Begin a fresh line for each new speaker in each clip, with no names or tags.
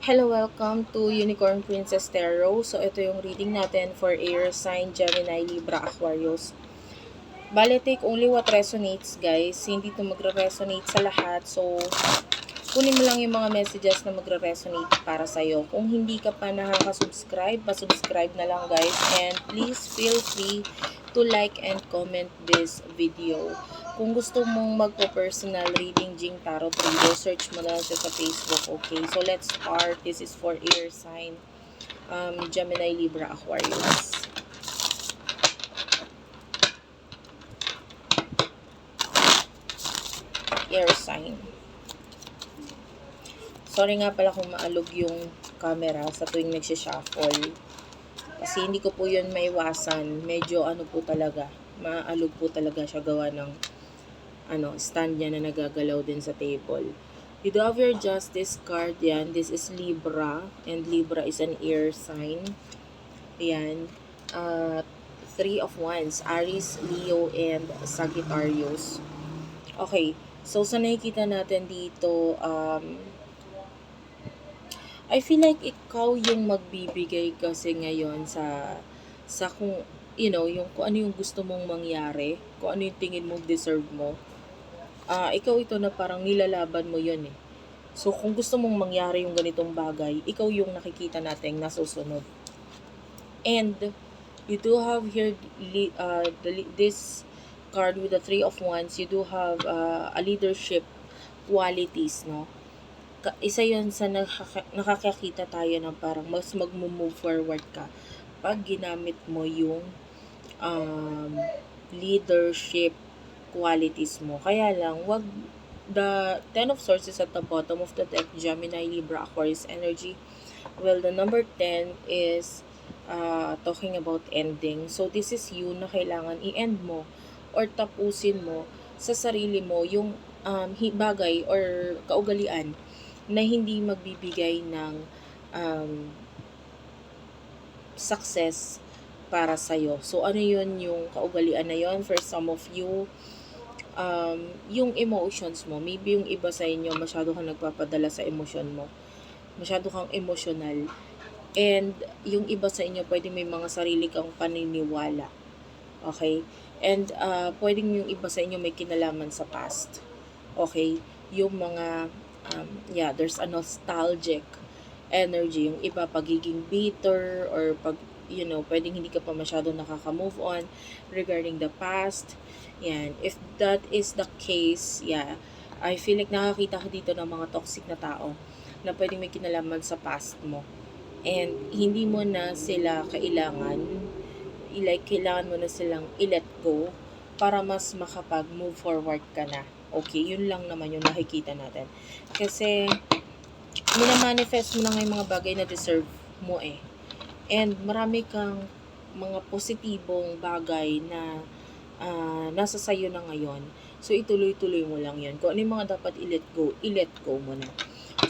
Hello, welcome to Unicorn Princess Tarot. So, ito yung reading natin for air sign, Gemini, Libra, Aquarius. Bale, take only what resonates, guys. Hindi to magre-resonate sa lahat. So, kunin mo lang yung mga messages na magre-resonate para sa'yo. Kung hindi ka pa nakaka-subscribe, pa-subscribe na lang, guys. And please feel free to like and comment this video. Kung gusto mong magpo-personal reading Jing Tarot Reader, search mo na lang siya sa Facebook, okay? So, let's start. This is for air sign, Gemini, Libra, Aquarius. Air sign. Sorry nga pala kung maalog yung camera sa tuwing nagsishuffle. Kasi hindi ko po yun maiwasan. Medyo ano po talaga, maalog po talaga siya gawa ng stand niya na nagagalaw din sa table. You do have your Justice card yan. This is Libra. And Libra is an air sign. Ayan. Three of Wands. Aries, Leo, and Sagittarius. Okay. So, sa nakikita natin dito, I feel like ikaw yung magbibigay kasi ngayon sa kung yung kung ano yung gusto mong mangyari, kung ano yung tingin mong deserve mo. Ikaw ito na parang nilalaban mo 'yon eh. So kung gusto mong mangyari yung ganitong bagay, ikaw yung nakikita nating nasusunod. And you do have here this card with the Three of Wands. You do have a leadership qualities, no? Isa yon sa nakakakita tayo ng parang mas mag-move forward ka pag ginamit mo yung um, leadership qualities mo. Kaya lang, wag the Ten of Swords is at the bottom of the deck, Gemini, Libra, Aquarius energy. Well, the number 10 is talking about ending. So, this is you na kailangan i-end mo or tapusin mo sa sarili mo yung bagay or kaugalian na hindi magbibigay ng um, success para sa'yo. So, ano yun yung kaugalian na yun? For some of you, yung emotions mo. Maybe yung iba sa inyo, masyado kang nagpapadala sa emosyon mo. Masyado kang emotional. And yung iba sa inyo, pwede may mga sarili kang paniniwala. Okay? And pwedeng yung iba sa inyo may kinalaman sa past. Okay? Yung mga, there's a nostalgic energy. Yung iba, pagiging bitter or pwedeng hindi ka pa masyado nakaka-move on regarding the past. Yan. If that is the case, I feel like nakakita ka dito ng mga toxic na tao na pwedeng may kinalaman sa past mo. And hindi mo na sila kailangan mo na silang i-let go para mas makapag-move forward ka na. Okay, yun lang naman yung nakikita natin. Kasi, minamanifest mo na nga yung mga bagay na deserve mo eh. And marami kang mga positibong bagay na nasa sayo na ngayon. So, ituloy-tuloy mo lang yun. Kung ano yung mga dapat i-let go mo na.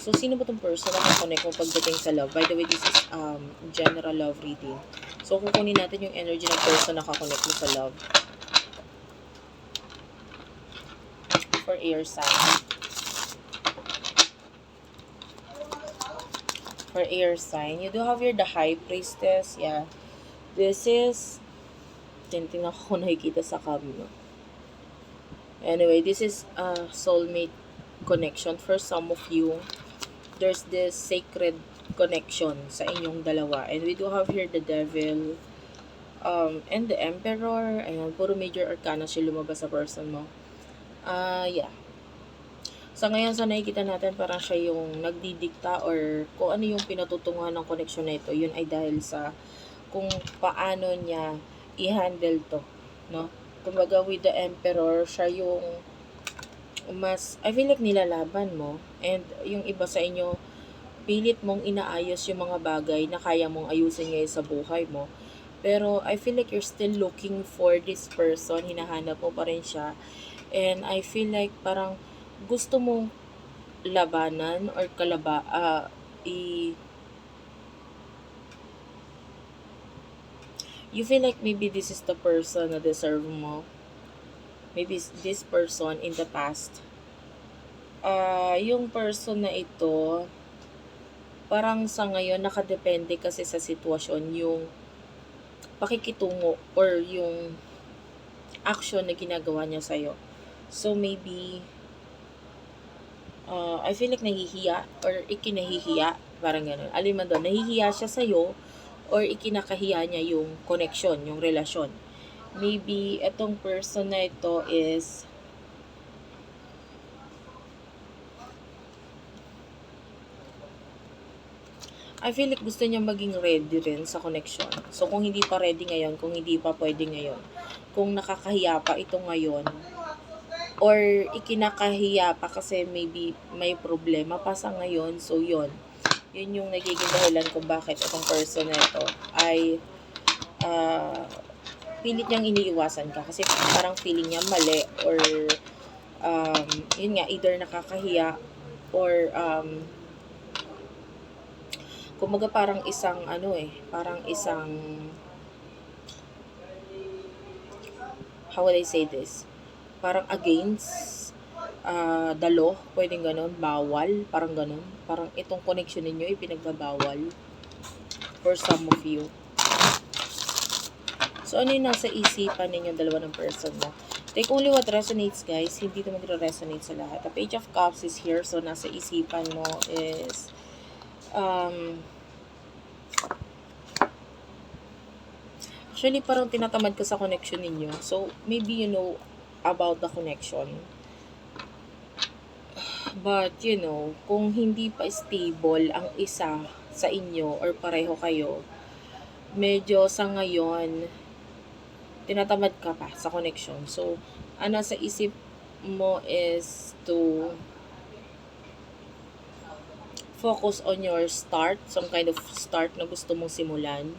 So, sino ba itong person na kakonect mo pagdating sa love? By the way, this is general love reading. So, kukunin natin yung energy ng person na kakonect mo sa love. For air sign. For air sign, you do have here the High Priestess. Yeah. This is, tinitingnan ko kung nakikita sa cam, no? Anyway, this is a soulmate connection. For some of you, there's this sacred connection sa inyong dalawa. And we do have here the Devil, and the Emperor. Ayan, puro major arcana siya lumabas sa person mo. Yeah. Sa ngayon, sa nakikita natin, parang siya yung nagdidikta or kung ano yung pinatutunguhan ng connection na ito, yun ay dahil sa kung paano niya i-handle to, no? Kumbaga, with the Emperor, siya yung I feel like nilalaban mo, and yung iba sa inyo, pilit mong inaayos yung mga bagay na kaya mong ayusin ngayon sa buhay mo. Pero, I feel like you're still looking for this person, hinahanap mo pa rin siya, and I feel like parang gusto mong labanan or you feel like maybe this is the person na deserve mo. Maybe this person in the past. Yung person na ito, parang sa ngayon nakadepende kasi sa sitwasyon yung pakikitungo or yung action na ginagawa niya sa'yo. So maybe, I feel like nahihiya or ikinahihiya, parang gano'n. Alin man doon, nahihiya siya sa'yo or ikinakahiya niya yung connection, yung relasyon. Maybe itong person na ito is I feel like gusto niya maging ready rin sa connection. So, kung hindi pa ready ngayon, kung hindi pa pwede ngayon, kung nakakahiya pa ito ngayon, or ikinakahiya pa kasi maybe may problema pa sa ngayon, so yun. Yun yung nagiging dahilan kung bakit itong person na ito ay pilit niyang iniiwasan ka. Kasi parang feeling niya mali or yun nga, either nakakahiya or kumaga parang isang parang isang how would I say this? Parang against the law, pwedeng ganun, bawal, parang ganun. Parang itong connection ninyo ipinagbabawal for some of you. So, ano yung nasa isipan ninyo dalawa ng person mo? Take only what resonates, guys. Hindi ito magre-resonate sa lahat. The Page of Cups is here. So, nasa isipan mo is actually, parang tinatamad ka sa connection ninyo. So, maybe you know about the connection. But, you know, kung hindi pa stable ang isa sa inyo or pareho kayo, medyo sa ngayon, tinatamad ka pa sa connection. So, ano sa isip mo is to focus on your start, some kind of start na gusto mong simulan.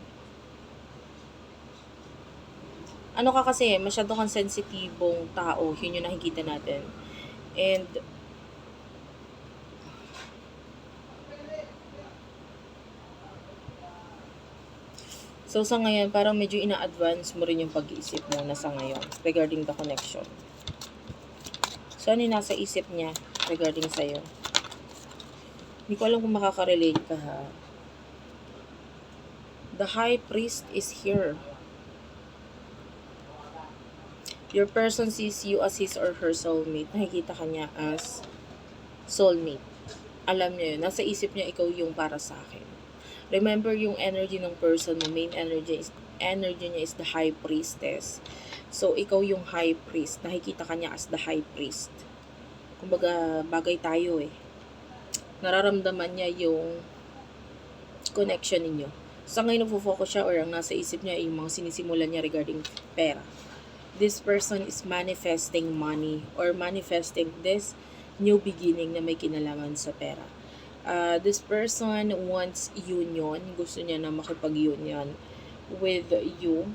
Ano ka kasi, masyado kang sensitibong tao, yun yung nakikita natin. And, so sa ngayon, parang medyo ina-advance mo rin yung pag-iisip mo na sa ngayon regarding the connection. So, ano yung nasa isip niya regarding sa'yo? Hindi ko alam kung makaka-relate ka, ha. The High Priest is here. Your person sees you as his or her soulmate. Nakikita ka niya as soulmate. Alam niya yun. Nasa isip niya, ikaw yung para sa akin. Remember yung energy ng person mo. Main energy niya is the High Priestess. So, ikaw yung High Priest. Nakikita ka niya as the High Priest. Kumbaga, bagay tayo eh. Nararamdaman niya yung connection ninyo. Sa ngayon, nagfo-focus siya or ang nasa isip niya yung mga sinisimulan niya regarding pera. This person is manifesting money or manifesting this new beginning na may kinalaman sa pera. This person wants union. Gusto niya na makipag-union with you.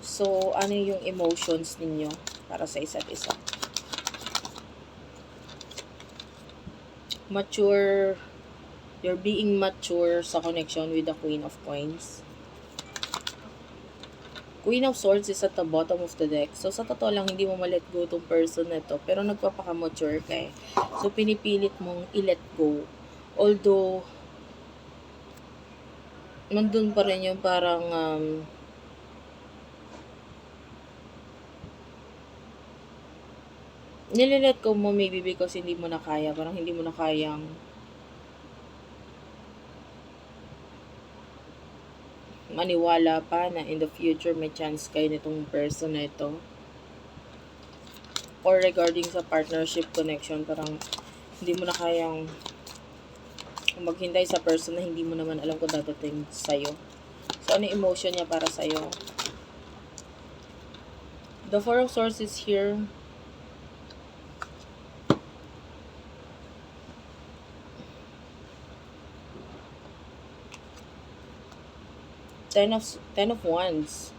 So, ano yung emotions ninyo para sa isa't isa? Mature. You're being mature sa connection with the Queen of Coins. Queen of Swords is at the bottom of the deck. So, sa totoo lang, hindi mo ma-let go tong person na to. Pero nagpapaka-mature ka eh. So, pinipilit mong i-let go. Although, nandun pa rin yung parang nililet go mo maybe because hindi mo na kaya. Parang hindi mo na kayang maniwala pa na in the future may chance kayo nitong person na ito. Or regarding sa partnership connection, parang hindi mo na kayang maghintay sa person na hindi mo naman alam kung dadating sa'yo. So, ano emotion niya para sa'yo? The Four of Swords is here. Ten of Wands.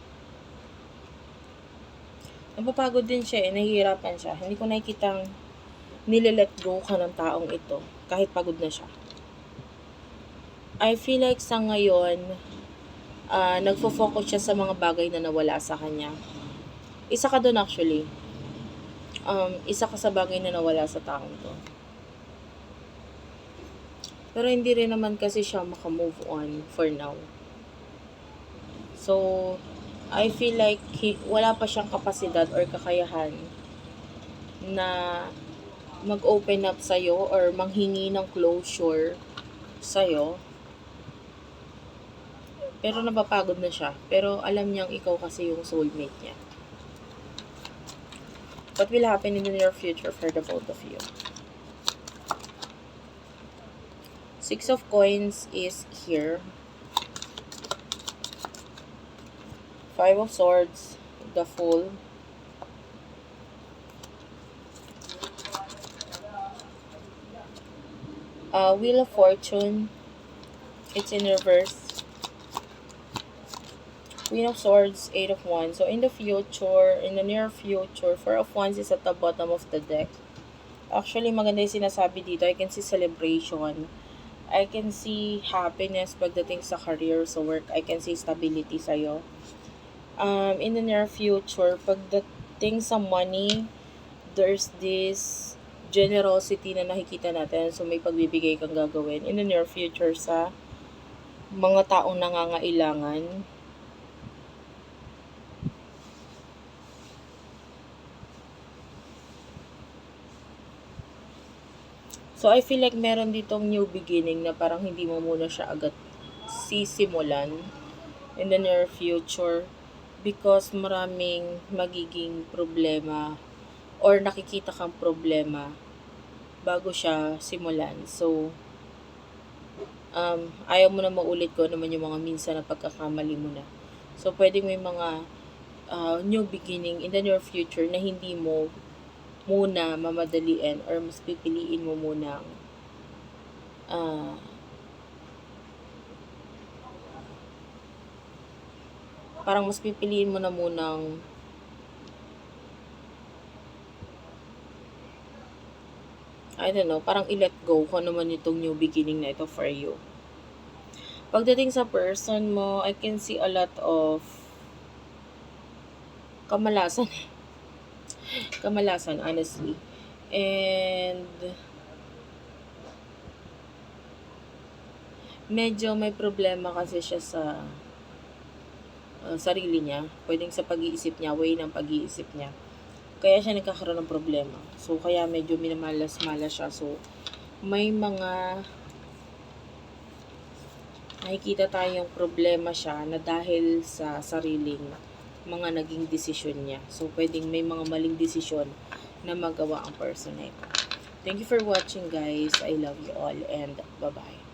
Napapagod din siya eh. Nahihirapan siya. Hindi ko nakikitang nililet go ka ng taong ito. Kahit pagod na siya. I feel like sa ngayon, nagfo-focus siya sa mga bagay na nawala sa kanya. Isa ka doon actually. isa ka sa bagay na nawala sa taong to. Pero hindi rin naman kasi siya makamove on for now. So, I feel like wala pa siyang kapasidad or kakayahan na mag-open up sa'yo or manghingi ng closure sa'yo. Pero napapagod na siya. Pero alam niyang ikaw kasi yung soulmate niya. What will happen in the near future for the both of you? Six of Coins is here. Five of Swords, the Fool. Wheel of Fortune, it's in reverse. Queen of Swords, Eight of Wands. So in the future, in the near future, Four of Wands is at the bottom of the deck. Actually, maganda yung sinasabi dito. I can see celebration. I can see happiness pagdating sa career, sa work. I can see stability sa'yo. In the near future, pagdating sa money, there's this generosity na nakikita natin. So, may pagbibigay kang gagawin in the near future sa mga taong nangangailangan. So, I feel like meron ditong new beginning na parang hindi mo muna siya agad sisimulan in the near future because maraming magiging problema or nakikita kang problema bago siya simulan. So, ayaw mo na maulit ko naman yung mga minsan na pagkakamali mo na. So, pwedeng may mga new beginning in the near future na hindi mo muna mamadaliin or mas pipiliin mo muna parang mas pipiliin mo na munang I don't know, parang i-let go kung naman itong new beginning na ito for you. Pagdating sa person mo, I can see a lot of kamalasan. Kamalasan, honestly. And medyo may problema kasi siya sa sarili niya. Pwedeng sa pag-iisip niya, way ng pag-iisip niya. Kaya siya nagkakaroon ng problema. So, kaya medyo minamalas-malas siya. So, may mga nakikita tayong problema siya na dahil sa sariling mga naging desisyon niya. So, pwedeng may mga maling desisyon na magawa ang person na ito. Thank you for watching, guys. I love you all and bye-bye.